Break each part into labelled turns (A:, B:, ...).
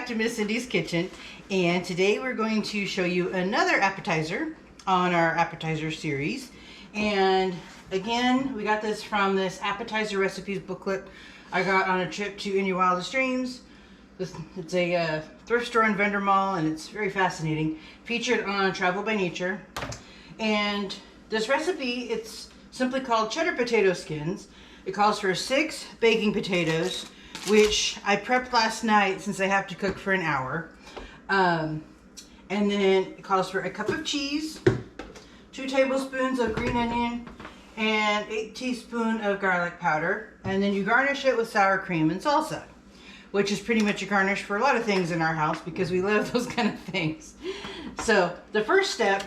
A: to Miss Cindy's Kitchen, and today we're going to show you another appetizer on our appetizer series. And again, we got this from this appetizer recipes booklet I got on a trip to In Your Wildest Dreams. It's a thrift store and vendor mall, and it's very fascinating. Featured on Travel by Nature. And this recipe, it's simply called Cheddar Potato Skins. It calls for 6 baking potatoes, which I prepped last night since I have to cook for an hour. And then it calls for a cup of cheese, 2 tablespoons of green onion, and 8 teaspoons of garlic powder. And then you garnish it with sour cream and salsa, which is pretty much a garnish for a lot of things in our house because we love those kind of things. So the first step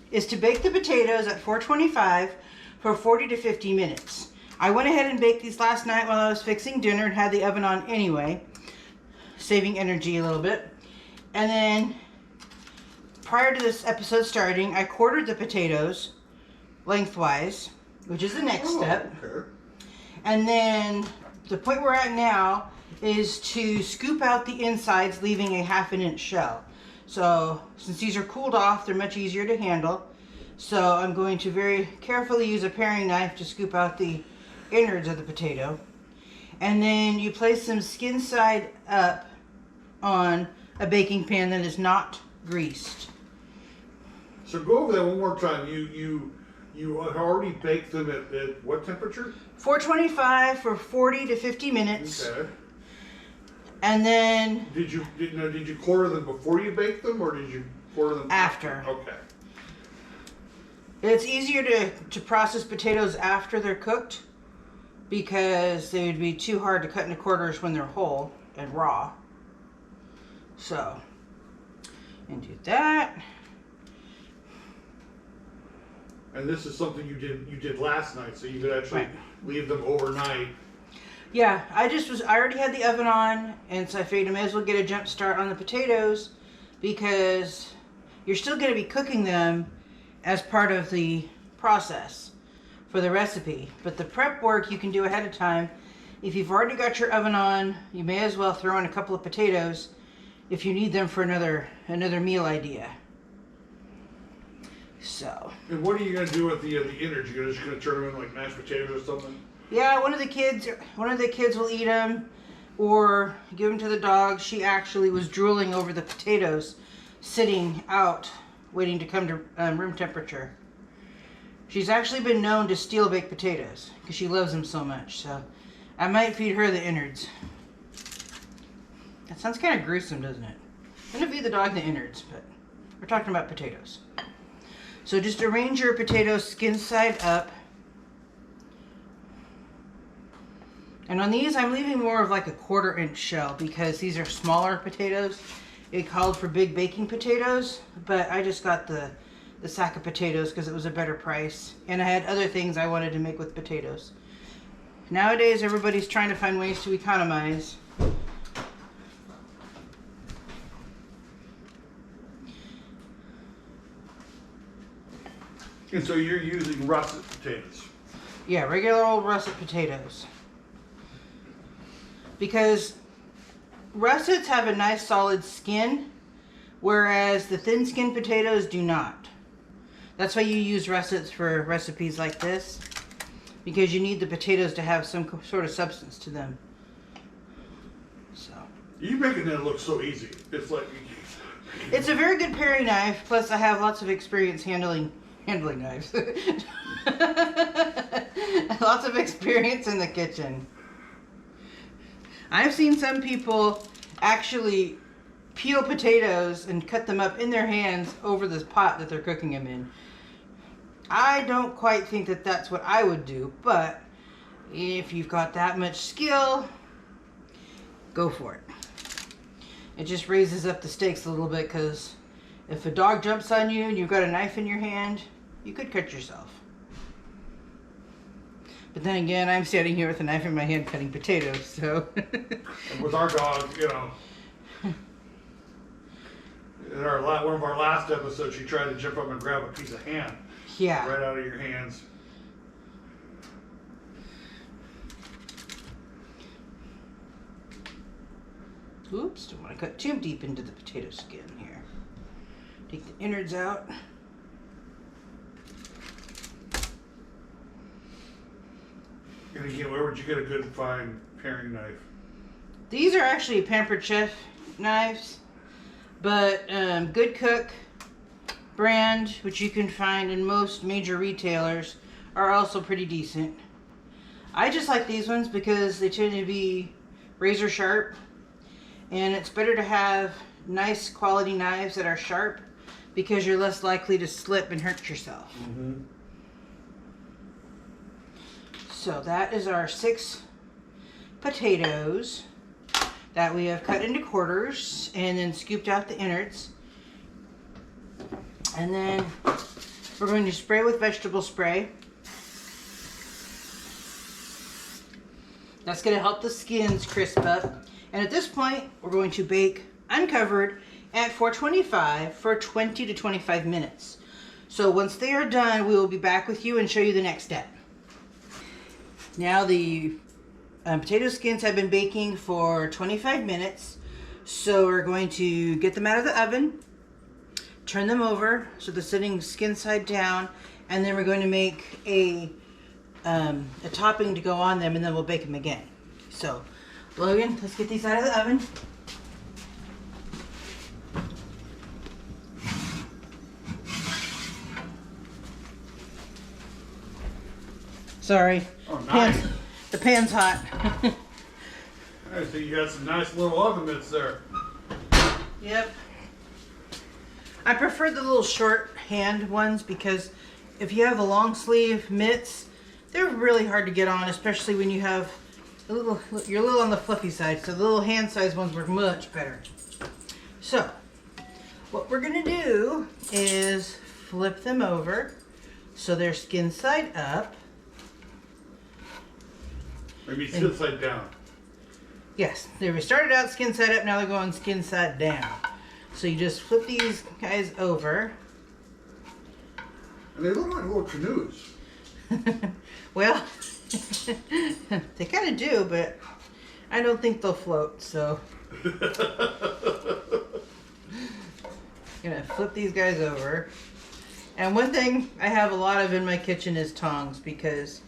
A: is to bake the potatoes at 425 for 40 to 50 minutes. I went ahead and baked these last night while I was fixing dinner and had the oven on anyway, saving energy a little bit. And then prior to this episode starting, I quartered the potatoes lengthwise, which is the next step.
B: Okay.
A: And then the point we're at now is to scoop out the insides, leaving a 1/2 inch shell. So since these are cooled off, they're much easier to handle. So I'm going to very carefully use a paring knife to scoop out the innards of the potato. And then you place them skin side up on a baking pan that is not greased.
B: So go over that one more time. You already baked them at what temperature?
A: 425 for 40 to 50 minutes.
B: Okay.
A: And then
B: Did you quarter them before you baked them, or did you quarter them
A: after?
B: Okay.
A: It's easier to process potatoes after they're cooked because they would be too hard to cut into quarters when they're whole and raw. So, and do that.
B: And this is something you did last night, so you could actually leave them overnight.
A: Yeah, I already had the oven on, and so I figured I may as well get a jump start on the potatoes because you're still going to be cooking them as part of the process for the recipe. But the prep work you can do ahead of time. If you've already got your oven on, you may as well throw in a couple of potatoes if you need them for another meal idea. So.
B: And what are you going to do with the innards? You're just going to turn them in like mashed potatoes or something?
A: Yeah, one of the kids will eat them, or give them to the dog. She actually was drooling over the potatoes, sitting out, waiting to come to room temperature. She's actually been known to steal baked potatoes because she loves them so much. So I might feed her the innards. That sounds kind of gruesome, doesn't it? I'm gonna feed the dog the innards, but we're talking about potatoes. So just arrange your potatoes skin side up. And on these, I'm leaving more of like a 1/4 inch shell because these are smaller potatoes. It called for big baking potatoes, but I just got the sack of potatoes because it was a better price. And I had other things I wanted to make with potatoes. Nowadays, everybody's trying to find ways to economize.
B: And so you're using russet potatoes?
A: Yeah, regular old russet potatoes. Because russets have a nice solid skin, whereas the thin skinned potatoes do not. That's why you use russets for recipes like this, because you need the potatoes to have some sort of substance to them. So
B: You're making that look so easy. It's like
A: it's a very good paring knife. Plus, I have lots of experience handling knives. Lots of experience in the kitchen. I've seen some people actually peel potatoes and cut them up in their hands over this pot that they're cooking them in. I don't quite think that that's what I would do, but if you've got that much skill, go for it. It just raises up the stakes a little bit because if a dog jumps on you and you've got a knife in your hand, you could cut yourself. But then again, I'm standing here with a knife in my hand cutting potatoes, so.
B: And with our dog, you know, in one of our last episodes, she tried to jump up and grab a piece of ham.
A: Yeah.
B: Right out of your hands.
A: Oops, don't want to cut too deep into the potato skin here. Take the innards out.
B: And again, where would you get a good fine paring knife?
A: These are actually Pampered Chef knives, but Good Cook brand, which you can find in most major retailers, are also pretty decent. I just like these ones because they tend to be razor sharp, and it's better to have nice quality knives that are sharp because you're less likely to slip and hurt yourself.
B: Mm-hmm.
A: So that is our 6 potatoes that we have cut into quarters and then scooped out the innards. And then we're going to spray with vegetable spray. That's going to help the skins crisp up. And at this point, we're going to bake uncovered at 425 for 20 to 25 minutes. So once they are done, we will be back with you and show you the next step. Now the potato skins have been baking for 25 minutes. So we're going to get them out of the oven, turn them over so they're sitting skin side down, and then we're going to make a topping to go on them, and then we'll bake them again. So Logan, let's get these out of the oven. Sorry.
B: Oh, nice.
A: The pan's hot.
B: I see you got some nice little oven mitts there.
A: Yep. I prefer the little short hand ones because if you have the long sleeve mitts, they're really hard to get on, especially when you have you're a little on the fluffy side. So the little hand size ones work much better. So what we're gonna do is flip them over so they're skin side up.
B: Maybe skin side down.
A: Yes, we started out skin side up, now they're going skin side down. So you just flip these guys over.
B: And they look like little canoes.
A: Well, they kind of do, but I don't think they'll float, so. Gonna flip these guys over. And one thing I have a lot of in my kitchen is tongs, because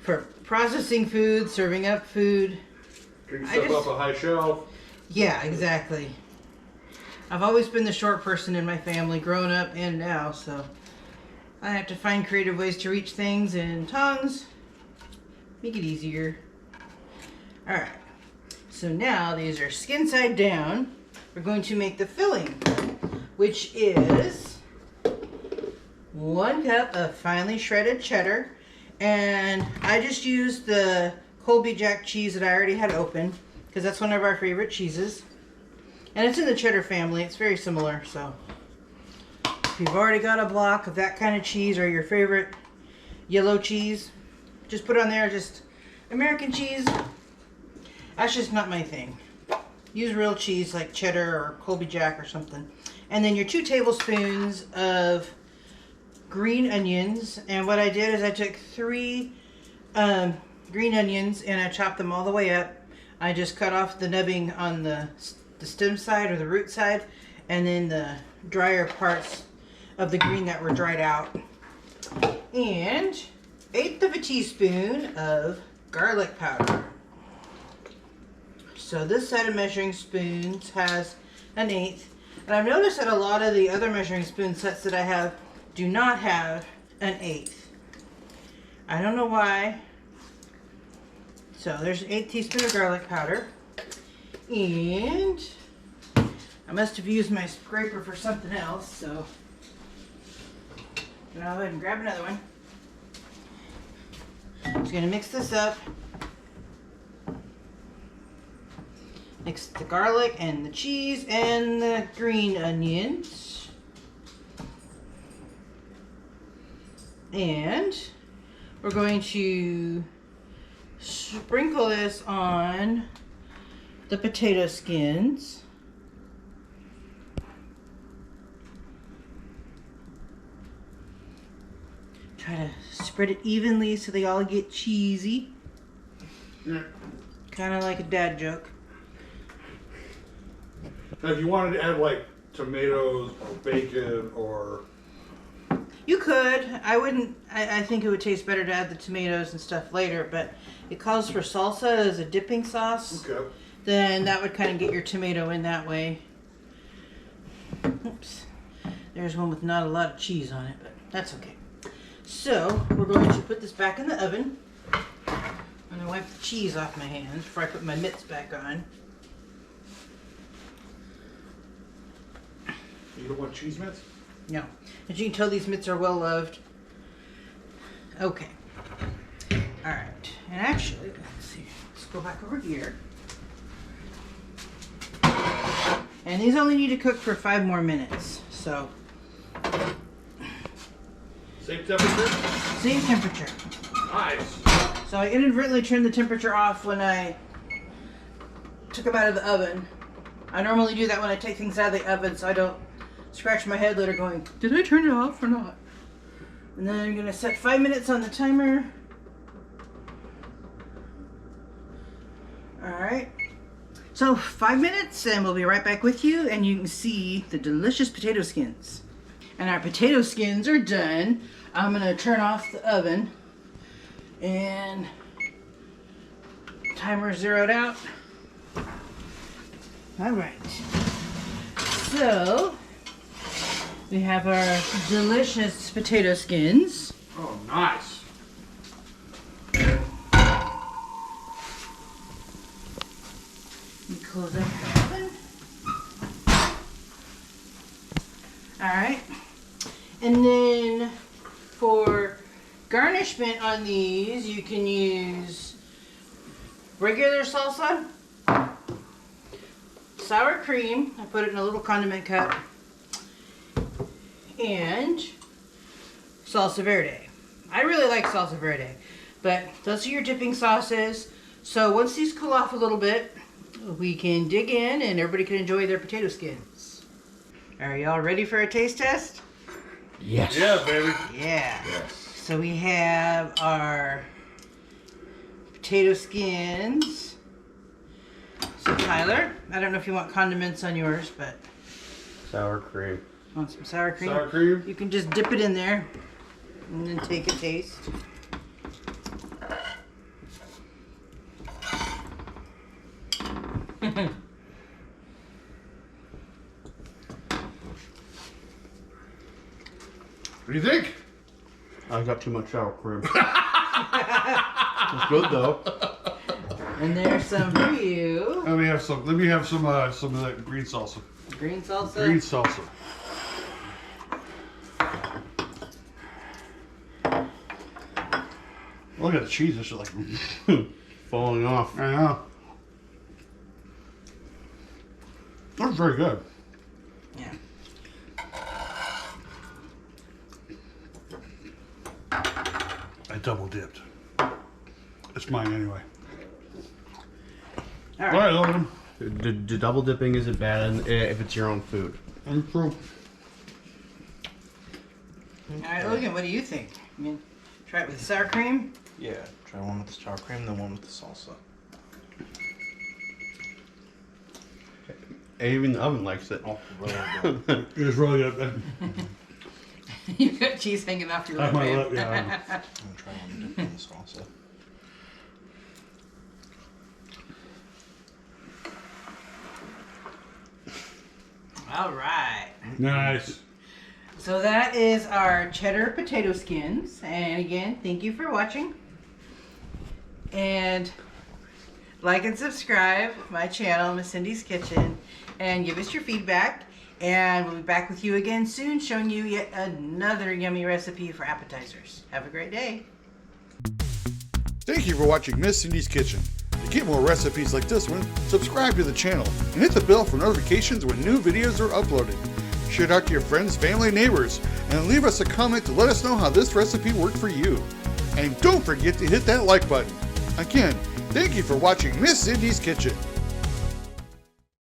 A: for processing food, serving up food.
B: Can you step up a high shelf?
A: Yeah, exactly. I've always been the short person in my family, growing up and now, so I have to find creative ways to reach things, and tongs make it easier. Alright, so now these are skin side down. We're going to make the filling, which is 1 cup of finely shredded cheddar. And I just used the Colby Jack cheese that I already had open because that's one of our favorite cheeses. And it's in the cheddar family. It's very similar. So if you've already got a block of that kind of cheese or your favorite yellow cheese, just put on there just American cheese. That's just not my thing. Use real cheese like cheddar or Colby Jack or something. And then your 2 tablespoons of green onions. And what I did is I took 3 green onions and I chopped them all the way up. I just cut off the nubbing on the stem side or the root side, and then the drier parts of the green that were dried out. And 1/8 of a teaspoon of garlic powder. So this set of measuring spoons has 1/8. And I've noticed that a lot of the other measuring spoon sets that I have do not have 1/8. I don't know why. So there's 1/8 teaspoon of garlic powder. And I must have used my scraper for something else, so I'm gonna go ahead and grab another one. Just gonna mix this up. Mix the garlic and the cheese and the green onions. And we're going to sprinkle this on the potato skins. Try to spread it evenly so they all get cheesy.
B: Yeah.
A: Kind of like a dad joke.
B: Now, if you wanted to add like tomatoes or bacon or
A: You could. I wouldn't. I think it would taste better to add the tomatoes and stuff later, but it calls for salsa as a dipping sauce.
B: okay.
A: Then that would kind of get your tomato in that way. Oops. There's one with not a lot of cheese on it, but that's okay. So we're going to put this back in the oven. I'm going to wipe the cheese off my hands before I put my mitts back on.
B: You don't want cheese mitts?
A: No. As you can tell, these mitts are well loved. Okay. Alright. And actually, let's see. Let's go back over here. And these only need to cook for 5 more minutes. So,
B: Same temperature?
A: same temperature.
B: Nice.
A: So I inadvertently turned the temperature off when I took them out of the oven. I normally do that when I take things out of the oven so I don't scratch my head later going, did I turn it off or not? And then I'm going to set 5 minutes on the timer. Alright. So 5 minutes and we'll be right back with you and you can see the delicious potato skins. And our potato skins are done. I'm going to turn off the oven. And timer zeroed out. All right. So we have our delicious potato skins.
B: Oh, nice.
A: Let me close up the oven. All right. And then for garnishment on these, you can use regular salsa, sour cream, I put it in a little condiment cup, and salsa verde. I really like salsa verde, but those are your dipping sauces. So once these cool off a little bit, we can dig in and everybody can enjoy their potato skins. Are y'all ready for a taste test?
C: Yes.
B: Yeah, baby.
A: Yeah.
C: Yes.
A: So we have our potato skins. So Tyler, I don't know if you want condiments on yours, but
C: Sour cream.
A: want some sour cream?
B: Sour cream.
A: You can just dip it in there and then take a taste.
B: What do you think?
C: I got too much sour cream. It's good though.
A: And there's some for you.
B: Let me have some. Let me have some of that green salsa.
A: Green salsa.
B: Green salsa. Look at the cheese. It's just like
C: Falling off.
B: I know. That's very good.
A: Yeah.
B: I double dipped. It's mine anyway.
A: All
B: All
A: right.
B: right, Logan.
C: The double dipping isn't bad if it's your own food.
B: I'm through.
A: All right, Logan, what do you think? I mean, try it with sour cream.
D: Yeah, try one with the sour cream, then one with the salsa.
C: Even the oven likes it.
D: Oh, really good.
B: It's really good.
A: You've got cheese hanging off your
B: I
A: lip.
B: might
A: babe.
B: let- yeah.
D: I'm gonna try one dipped in the salsa.
A: All right.
B: Nice.
A: So that is our cheddar potato skins. And again, thank you for watching. And like and subscribe my channel, Miss Cindy's Kitchen, and give us your feedback. And we'll be back with you again soon, showing you yet another yummy recipe for appetizers. Have a great day.
B: Thank you for watching Miss Cindy's Kitchen. To get more recipes like this one, subscribe to the channel and hit the bell for notifications when new videos are uploaded. Share it out to your friends, family, neighbors, and leave us a comment to let us know how this recipe worked for you. And don't forget to hit that like button. Again, thank you for watching Miss Cindy's Kitchen.